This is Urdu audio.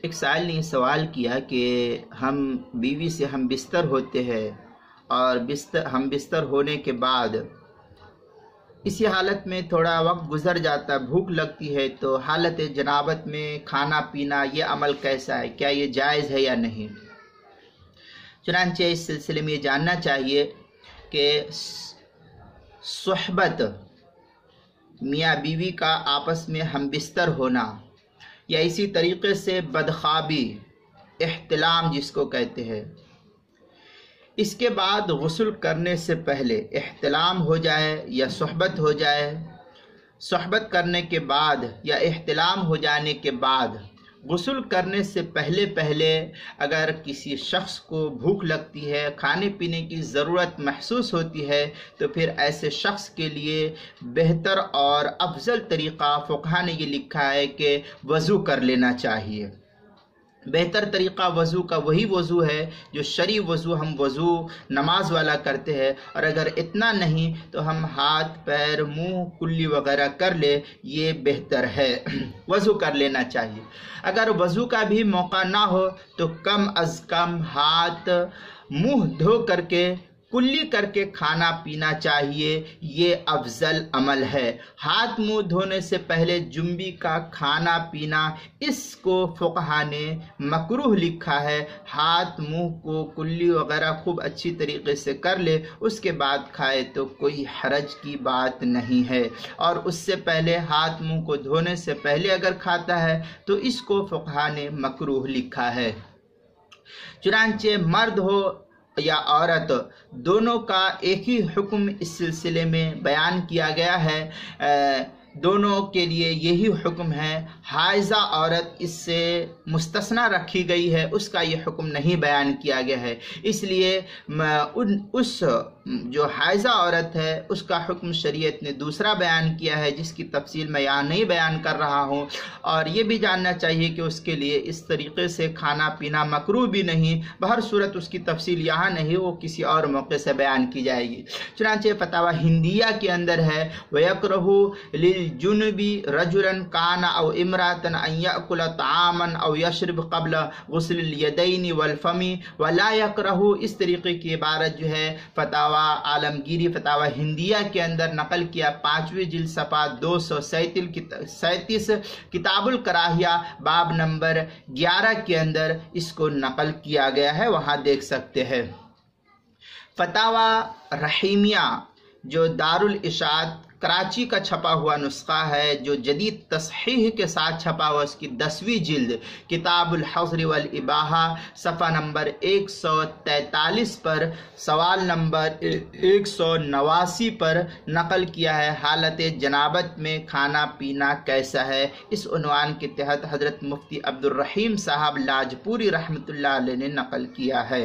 ایک سائل نے سوال کیا کہ ہم بیوی سے ہم بستر ہوتے ہیں اور ہم بستر ہونے کے بعد اسی حالت میں تھوڑا وقت گزر جاتا، بھوک لگتی ہے، تو حالت جنابت میں کھانا پینا یہ عمل کیسا ہے، کیا یہ جائز ہے یا نہیں؟ چنانچہ اس سلسلے میں یہ جاننا چاہیے کہ صحبت میاں بیوی کا آپس میں ہم بستر ہونا یا اسی طریقے سے بدخوابی، احتلام جس کو کہتے ہیں، اس کے بعد غسل کرنے سے پہلے احتلام ہو جائے یا صحبت ہو جائے، صحبت کرنے کے بعد یا احتلام ہو جانے کے بعد غسل کرنے سے پہلے اگر کسی شخص کو بھوک لگتی ہے، کھانے پینے کی ضرورت محسوس ہوتی ہے، تو پھر ایسے شخص کے لیے بہتر اور افضل طریقہ فقہا نے یہ لکھا ہے کہ وضو کر لینا چاہیے۔ بہتر طریقہ وضو کا وہی وضو ہے جو شرعی وضو ہم وضو نماز والا کرتے ہیں، اور اگر اتنا نہیں تو ہم ہاتھ پیر منہ کلی وغیرہ کر لے، یہ بہتر ہے، وضو کر لینا چاہیے۔ اگر وضو کا بھی موقع نہ ہو تو کم از کم ہاتھ منہ دھو کر کے کلی کر کے کھانا پینا چاہیے، یہ افضل عمل ہے۔ ہاتھ منہ دھونے سے پہلے جنبی کا کھانا پینا، اس کو فقہا نے مکروہ لکھا ہے۔ ہاتھ منہ کو کلی وغیرہ خوب اچھی طریقے سے کر لے، اس کے بعد کھائے تو کوئی حرج کی بات نہیں ہے، اور اس سے پہلے ہاتھ منہ کو دھونے سے پہلے اگر کھاتا ہے تو اس کو فقہا نے مکروہ لکھا ہے۔ چنانچہ مرد ہو یا عورت، دونوں کا ایک ہی حکم اس سلسلے میں بیان کیا گیا ہے، دونوں کے لیے یہی حکم ہے۔ حائضہ عورت اس سے مستثنی رکھی گئی ہے، اس کا یہ حکم نہیں بیان کیا گیا ہے، اس لیے اس جو حائضہ عورت ہے اس کا حکم شریعت نے دوسرا بیان کیا ہے، جس کی تفصیل میں یہاں نہیں بیان کر رہا ہوں۔ اور یہ بھی جاننا چاہیے کہ اس کے لیے اس طریقے سے کھانا پینا مکروہ بھی نہیں، بہر صورت اس کی تفصیل یہاں نہیں، وہ کسی اور موقع سے بیان کی جائے گی۔ چنانچہ فتاوی ہندیہ کے اندر ہے وَيَكْرَهُ لِلْجُنُبِ رَجُلًا كَانَ أَوْ امْرَأَةً أَنْ يَأْكُلَ طَعَامًا أَوْ يَشْرِبَ قَبْلَ غُسْلِ الْيَدَيْنِ وَالْفَمِ وَلَا يَكْرَهُ، اس طریقے کی عبارت جو ہے فتاوی عالمگیری فتاوی ہندیہ کے اندر نقل کیا، 5ویں جلد صفحہ 237 کتاب الکراہیہ باب نمبر 11 کے اندر اس کو نقل کیا گیا ہے، وہاں دیکھ سکتے ہیں۔ فتاوی رحیمیہ جو دارالاشاعت کراچی کا چھپا ہوا نسخہ ہے، جو جدید تصحیح کے ساتھ چھپا ہوا، اس کی 10ویں جلد کتاب الحظر والاباحہ صفحہ نمبر 143 پر سوال نمبر 189 پر نقل کیا ہے، حالت جنابت میں کھانا پینا کیسا ہے۔ اس عنوان کے تحت حضرت مفتی عبدالرحیم صاحب لاجپوری رحمۃ اللہ علیہ نے نقل کیا ہے۔